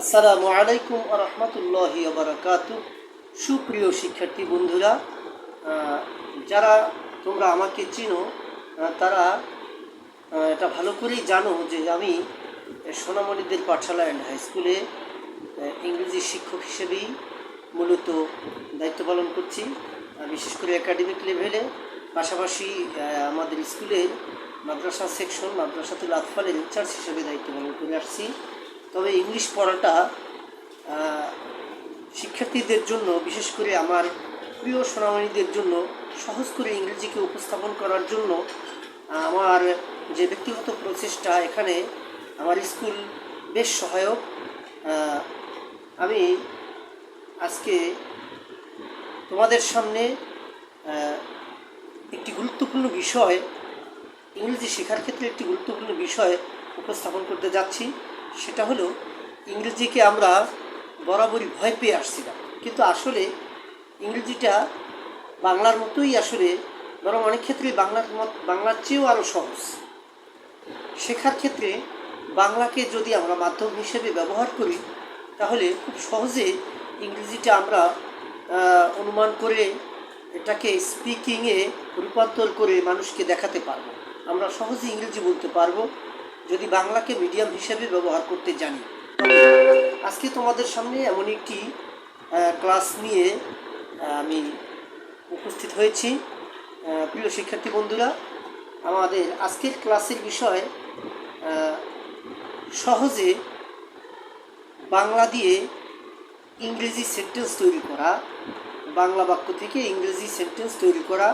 আসসালামু আলাইকুম ওয়া রাহমাতুল্লাহি ওয়া বারাকাতুহু। সুপ্রিয় শিক্ষার্থী বন্ধুরা, যারা তোমরা আমাকে চিনো তারা এটা ভালো করেই জানো যে আমি সোনামণিদের পাঠশালা অ্যান্ড হাই স্কুলে ইংরেজি শিক্ষক হিসেবেই মূলত দায়িত্ব পালন করছি, বিশেষ করে একাডেমিক লেভেলে। পাশাপাশি আমাদের স্কুলের মাদ্রাসা সেকশন মাদ্রাসাতুল আতফালের ইনচার্জ হিসেবে দায়িত্ব পালন করে আসছি। তবে ইংলিশ পড়াটা শিক্ষার্থীদের জন্য, বিশেষ করে আমার প্রিয় সোনামণিদের জন্য সহজ করে ইংরেজিকে উপস্থাপন করার জন্য আমার যে ব্যক্তিগত প্রচেষ্টা, এখানে আমার স্কুল বেশ সহায়ক। আমি আজকে তোমাদের সামনে একটি গুরুত্বপূর্ণ বিষয়, ইংরেজি শেখার ক্ষেত্রে একটি গুরুত্বপূর্ণ বিষয় উপস্থাপন করতে যাচ্ছি। সেটা হলো, ইংরেজিকে আমরা বরাবরই ভয় পেয়ে আসছিলাম, কিন্তু আসলে ইংরেজিটা বাংলার মতোই, আসলে বরং অনেক ক্ষেত্রেই বাংলার চেয়েও আরও সহজ। শেখার ক্ষেত্রে বাংলাকে যদি আমরা মাধ্যম হিসেবে ব্যবহার করি, তাহলে খুব সহজে ইংরেজিটা আমরা অনুমান করে এটাকে স্পিকিংয়ে রূপান্তর করে মানুষকে দেখাতে পারবো। আমরা সহজে ইংরেজি বলতে পারবো যদি বাংলাকে মিডিয়াম হিসেবে ব্যবহার করতে জানি। আজকে তোমাদের সামনে এমন একটি ক্লাস নিয়ে আমি উপস্থিত হয়েছি। প্রিয় শিক্ষার্থী বন্ধুরা, আমাদের আজকের ক্লাসের বিষয় সহজে বাংলা দিয়ে ইংরেজি সেন্টেন্স তৈরি করা, বাংলা বাক্য থেকে ইংরেজি সেন্টেন্স তৈরি করা।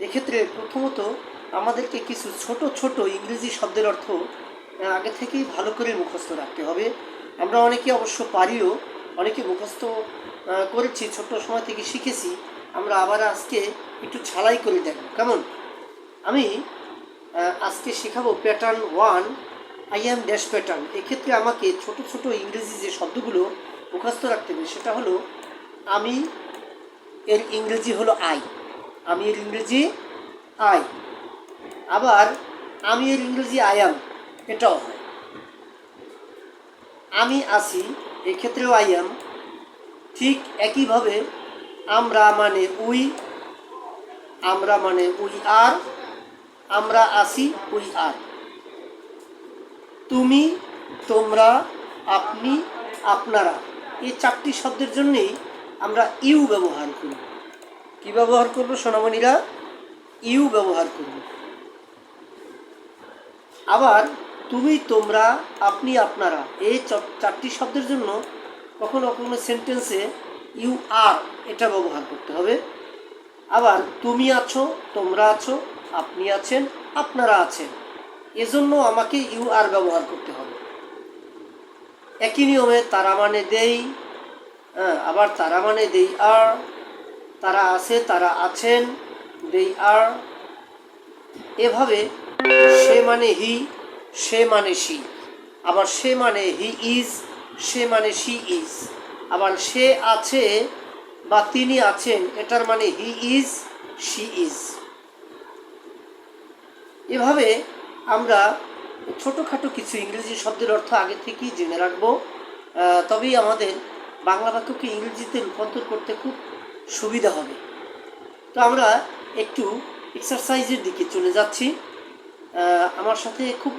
এক্ষেত্রে প্রথমত আমাদেরকে কিছু ছোট ছোট ইংরেজি শব্দের অর্থ আগে থেকেই ভালো করে মুখস্থ রাখতে হবে। আমরা অনেকে অবশ্য পারিও, অনেকে মুখস্থ করেছি, ছোট্ট সময় থেকে শিখেছি। আমরা আবার আজকে একটু ঝালাই করে দেখব কেমন। আমি আজকে শেখাবো pattern 1, I am dash pattern. এক্ষেত্রে আমাকে ছোট ছোট ইংরেজি যে শব্দগুলো মুখস্থ রাখতে হবে, সেটা হলো আমি, এর ইংরেজি হলো আই। আমি এর ইংরেজি আই। আবার আমি এর ইংরেজি আই অ্যাম, এটাও হয়। আমি আসি, এক্ষেত্রেও আই অ্যাম। ঠিক একইভাবে আমরা মানে উই, আমরা মানে উই আর, আমরা আসি উই আর। তুমি, তোমরা, আপনি, আপনারা, এই চারটি শব্দের জন্যেই আমরা ইউ ব্যবহার করি। কি ব্যবহার করব সোনামণিরা? ইউ ব্যবহার করব। আবার তুমি, তোমরা, আপনি, আপনারা, এই চারটি শব্দের জন্য কখনো কখনো সেন্টেন্সে ইউ আর এটা ব্যবহার করতে হবে। আবার তুমি আছো, তোমরা আছো, আপনি আছেন, আপনারা আছেন, এজন্য আমাকে ইউ আর ব্যবহার করতে হবে। একই নিয়মে তারা মানে দেই, আবার তারা মানে দেই আর, তারা আছে, তারা আছেন, দেই আর। এভাবে সে মানে হি, সে মানে শি, আবার সে মানে হি ইজ, সে মানে শি ইজ। আবার সে আছে বা তিনি আছেন, এটার মানে হি ইজ, শি ইজ। এভাবে আমরা ছোটোখাটো কিছু ইংরেজি শব্দের অর্থ আগে থেকেই জেনে রাখবো, তবেই আমাদের বাংলা বাক্যকে ইংরেজিতে রূপান্তর করতে খুব সুবিধা হবে। তো আমরা একটু এক্সারসাইজের দিকে চলে যাচ্ছি। আমার সাথে খুব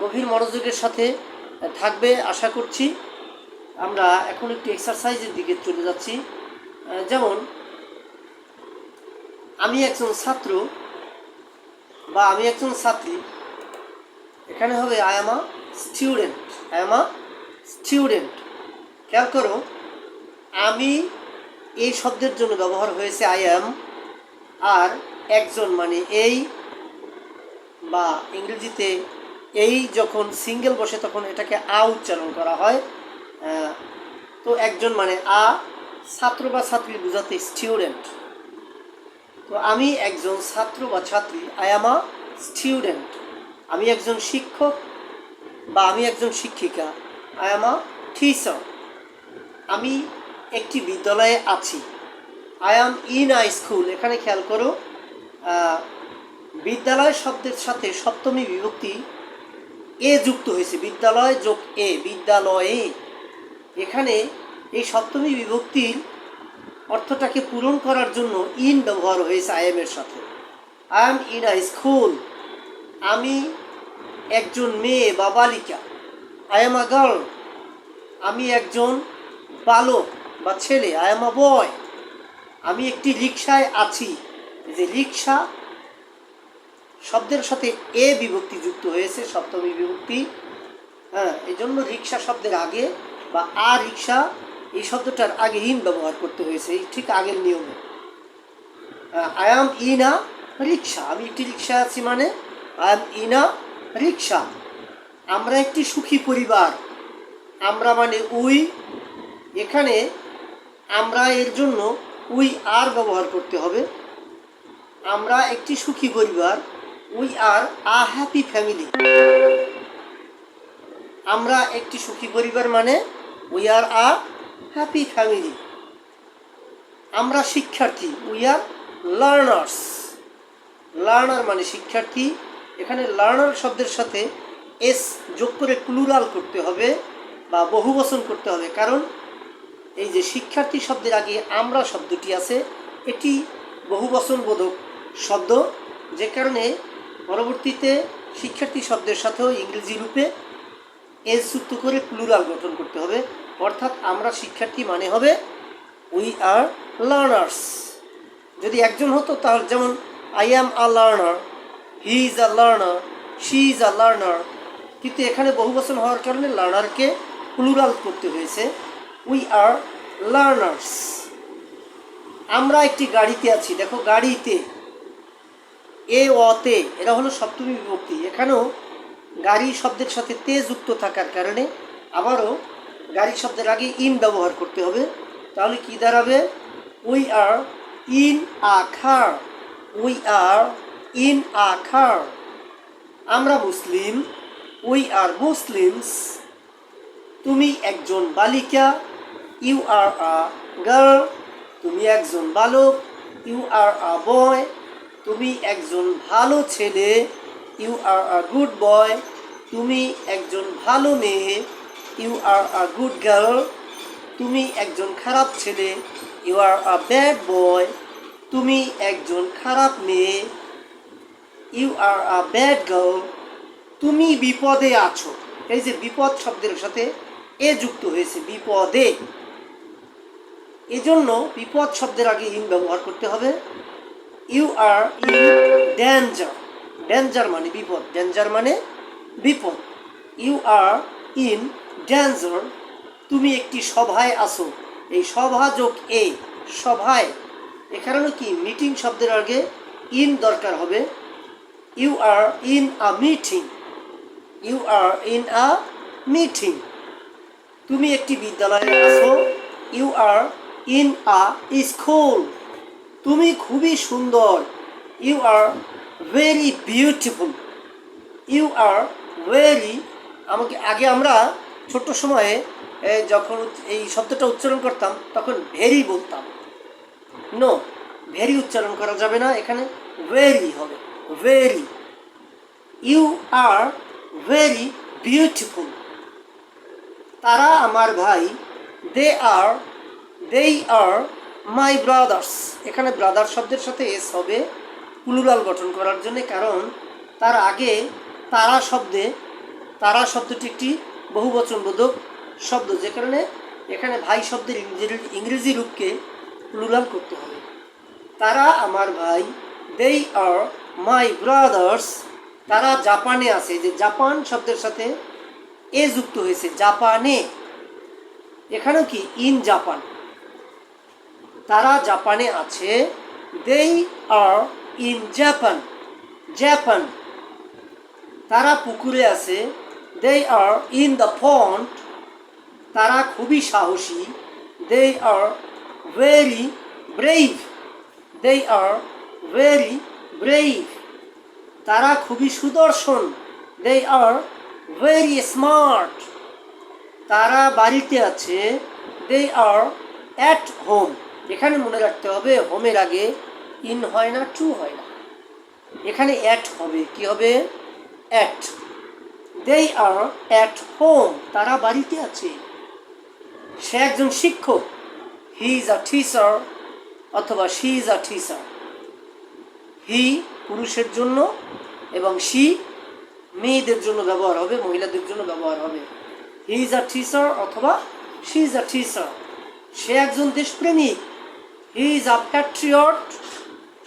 গভীর মনোযোগের সাথে থাকবে আশা করছি। আমরা এখন একটু এক্সারসাইজের দিকে চলে যাচ্ছি। যেমন আমি একজন ছাত্র বা আমি একজন ছাত্রী, এখানে হবে I am a student. I am a student. খেয়াল করো, আমি এই শব্দের জন্য ব্যবহার হয়েছে আই অ্যাম, আর একজন মানে এই, বা ইংরেজিতে এই যখন সিঙ্গেল বসে তখন এটাকে আ উচ্চারণ করা হয়। তো একজন মানে আ, ছাত্র বা ছাত্রী বোঝাতে স্টুডেন্ট। তো আমি একজন ছাত্র বা ছাত্রী, আই অ্যাম আ স্টুডেন্ট। আমি একজন শিক্ষক বা আমি একজন শিক্ষিকা, আই অ্যাম আ টিচার। আমি একটি বিদ্যালয়ে আছি, I am in a school. এখানে খেয়াল করো, বিদ্যালয় শব্দের সাথে সপ্তমী বিভক্তি এ যুক্ত হয়েছে, বিদ্যালয় যোগ এ, বিদ্যালয়ে। এখানে এই সপ্তমী বিভক্তির অর্থটাকে পূরণ করার জন্য ইন ব্যবহার হয়েছে আই এম এর সাথে। I am in a school, আমি একজন মেয়ে বা বালিকা। আই এম আ গার্ল, আমি একজন বালক বা ছেলে। আই এম আ বয়, আমি একটি রিক্সায় আছি। এই যে রিক্সা শব্দের সাথে এ বিভক্তি যুক্ত হয়েছে, সপ্তমী বিভক্তি। হ্যাঁ, এই জন্য রিক্সা শব্দের আগে বা আ রিক্সা এই শব্দটার আগে ইন ব্যবহার করতে হয়েছে, এই ঠিক আগের নিয়মে। আই অ্যাম ইন আ রিক্সা, আমি একটি রিক্সা আছি, মানে আই অ্যাম ইন আ রিক্সা। আমরা একটি সুখী পরিবার, আমরা মানে উই। এখানে আমরা এর জন্য উই আর ব্যবহার করতে হবে। আমরা একটি সুখী পরিবার, we are a happy family. আমরা একটি সুখী পরিবার মানে we are a happy family. আমরা শিক্ষার্থী, উই আর লার্নার্স। লার্নার মানে শিক্ষার্থী। এখানে লার্নার শব্দের সাথে এস যোগ করে প্লুরাল করতে হবে বা বহুবচন করতে হবে, কারণ এই যে শিক্ষার্থী শব্দের আগে আমরা শব্দটি আছে, এটি বহুবচন বোধক শব্দ, যে কারণে পরবর্তীতে শিক্ষার্থী শব্দের সাথেও ইংরেজি রূপে এস যুক্ত করে প্লুরাল গঠন করতে হবে। অর্থাৎ আমরা শিক্ষার্থী মানে হবে উই আর লার্নার্স। যদি একজন হতো তাহলে যেমন I am a learner, he is a learner, she is a learner. কিন্তু এখানে বহুবচন হওয়ার কারণে লার্নারকে প্লুরাল করতে হয়েছে, উই আর লার্নার্স। আমরা একটি গাড়িতে আছি, দেখো গাড়িতে, এ অতে, এরা হলো সপ্তমী বিভক্তি। এখানেও গাড়ি শব্দের সাথে তে যুক্ত থাকার কারণে আবারও গাড়ি শব্দের আগে ইন ব্যবহার করতে হবে। তাহলে কি দাঁড়াবে? We are in a car, we are in a car. আমরা মুসলিম, উই আর মুসলিমস। তুমি একজন বালিকা, ইউ আর আ গার্ল। তুমি একজন বালক, ইউ আর আ বয়। তুমি একজন ভালো ছেলে, you are a good boy. তুমি একজন ভালো মেয়ে, you are a good girl. তুমি একজন খারাপ ছেলে, you are a bad boy. তুমি একজন খারাপ মেয়ে, you are a bad girl. তুমি বিপদে আছো, এই যে বিপদ শব্দের সাথে এ যুক্ত হয়েছে, বিপদে। এজন্য বিপদ শব্দের আগে ইন ব্যবহার করতে হবে। You are in danger, danger মানে বিপদ, ড্যাঞ্জার মানে বিপদ। You are in danger. তুমি একটি সভায় আসো, এই সভা যোগ এ, সভায়। এখানে কি মিটিং শব্দের আগে ইন দরকার হবে। You are in a meeting, you are in a meeting. তুমি একটি বিদ্যালয়ে আসো, you are in a school. তুমি খুবই সুন্দর, you are very beautiful. You are very, আমাকে আগে আমরা ছোট্ট সময়ে যখন এই শব্দটা উচ্চারণ করতাম তখন ভেরি বলতাম। নো, ভেরি উচ্চারণ করা যাবে না, এখানে ভেরি হবে, very. You are very beautiful. তারা আমার ভাই, দে আর মাই ব্রাদার্স। এখানে ব্রাদার শব্দের সাথে এস হবে প্লুরাল গঠন করার জন্য, কারণ তার আগে তারা শব্দে, তারা শব্দটি একটি বহুবচনবোধক শব্দ, যে কারণে এখানে ভাই শব্দের ইংরেজি রূপকে প্লুরাল করতে হবে। তারা আমার ভাই, দে আর মাই ব্রাদার্স। তারা জাপানে আছে, যে জাপান শব্দের সাথে এ যুক্ত হয়েছে, জাপানে। এখানেও কি ইন জাপান, তারা জাপানে আছে। দে আর ইন জাপান, জাপান। তারা পুকুরে আছে, দে আর ইন দ্য পন্ড। তারা খুবই সাহসী, they are very brave, they are very brave. তারা খুবই সুদর্শন, দে আর ভেরি স্মার্ট। তারা বাড়িতে আছে, দে আর অ্যাট হোম। এখানে মনে রাখতে হবে হোমের আগে ইন হয় না, টু হয় না, এখানে অ্যাট হবে। কি হবে? At. They are at home, তারা বাড়িতে আছে। সে একজন শিক্ষক, হি ইজ আ টিচার অথবা she is a teacher. He পুরুষের জন্য এবং শি মেয়েদের জন্য ব্যবহার হবে, মহিলাদের জন্য ব্যবহার হবে। হি ইজ আ টিচার অথবা শি ইজ আ টিচার। সে একজন দেশপ্রেমিক, he is a patriot,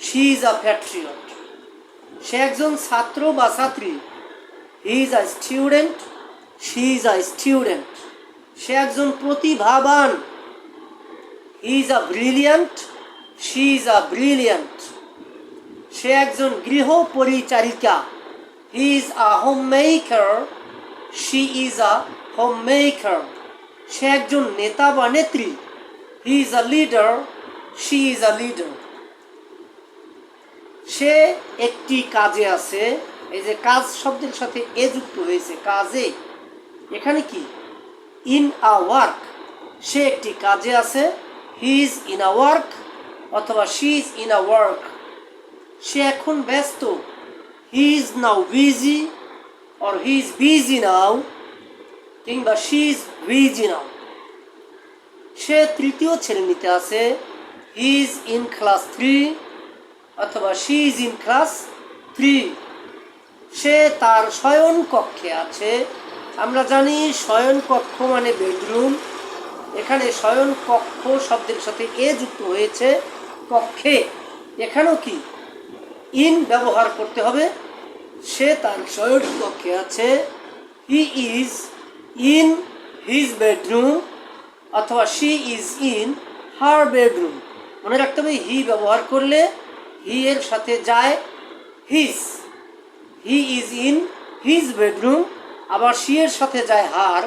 she is a patriot. সে একজন ছাত্র বা ছাত্রী, he is a student, she is a student. সে একজন প্রতিভাবান, he is a brilliant, she is a brilliant. সে একজন গৃহ পরিচারিকা, he is a home maker, she is a home maker. সে একজন নেতা বা নেত্রী, he is a leader, she is a leader. সে একটি কাজে আছে, এই যে কাজ শব্দের সাথে এ যুক্ত হয়েছে, কাজে। এখানে কি? ইন আ ওয়ার্ক, সে একটি কাজে আছে, he is in a work অথবা she is in a work. সে এখন ব্যস্ত, he is now busy or he is busy now, কিংবা শি ইজ বিজি নাও। সে তৃতীয় শ্রেণীতে আছে, হি ইজ ইন ক্লাস 3 অথবা শি ইজ ইন ক্লাস 3। সে তার শয়ন কক্ষে আছে। আমরা জানি শয়ন কক্ষ মানে বেডরুম। এখানে শয়ন কক্ষ শব্দের সাথে এ যুক্ত হয়েছে, কক্ষে। এখানেও কি ইন ব্যবহার করতে হবে। সে তার শয়ন কক্ষে আছে, he is in his bedroom অথবা she is in her bedroom. মনে রাখতে হবে হি ব্যবহার করলে হি এর সাথে যায় his, he is in his bedroom. আবার শি এর সাথে যায় হার,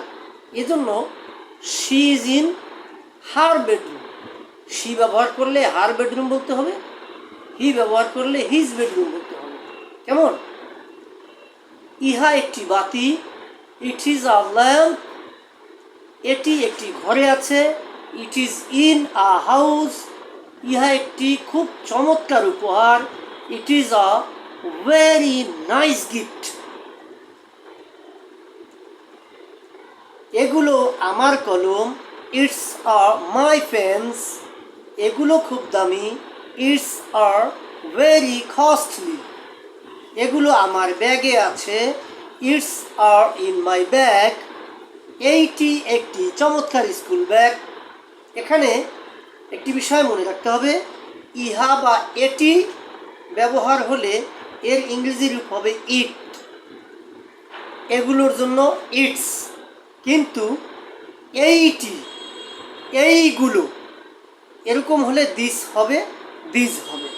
এজন্য she is in her bedroom. She ব্যবহার করলে হার বেডরুম বলতে হবে, হি ব্যবহার করলে হিজ বেডরুম বলতে হবে। কেমন? ইহা একটি বাতি, ইট ইজ আ ল্যাম্প, এটি একটি ঘরে আছে, it is in a house. ইহা একটি খুব চমৎকার উপহার, it is a very nice gift. এগুলো আমার কলম, ইটস আর মাই পেন্স। এগুলো খুব দামি, ইটস আর ভেরি কস্টলি। এগুলো আমার ব্যাগে আছে, it's are in my bag. এইটি একটি চমৎকার স্কুল ব্যাগ। এখানে একটি বিষয় মনে রাখতে হবে, ইহা বা এটি ব্যবহার হলে এর ইংরেজি রূপ হবে ইট। এগুলোর জন্য ইটস, কিন্তু এইটি, এইগুলো এরকম হলে দিস হবে, দিস হবে।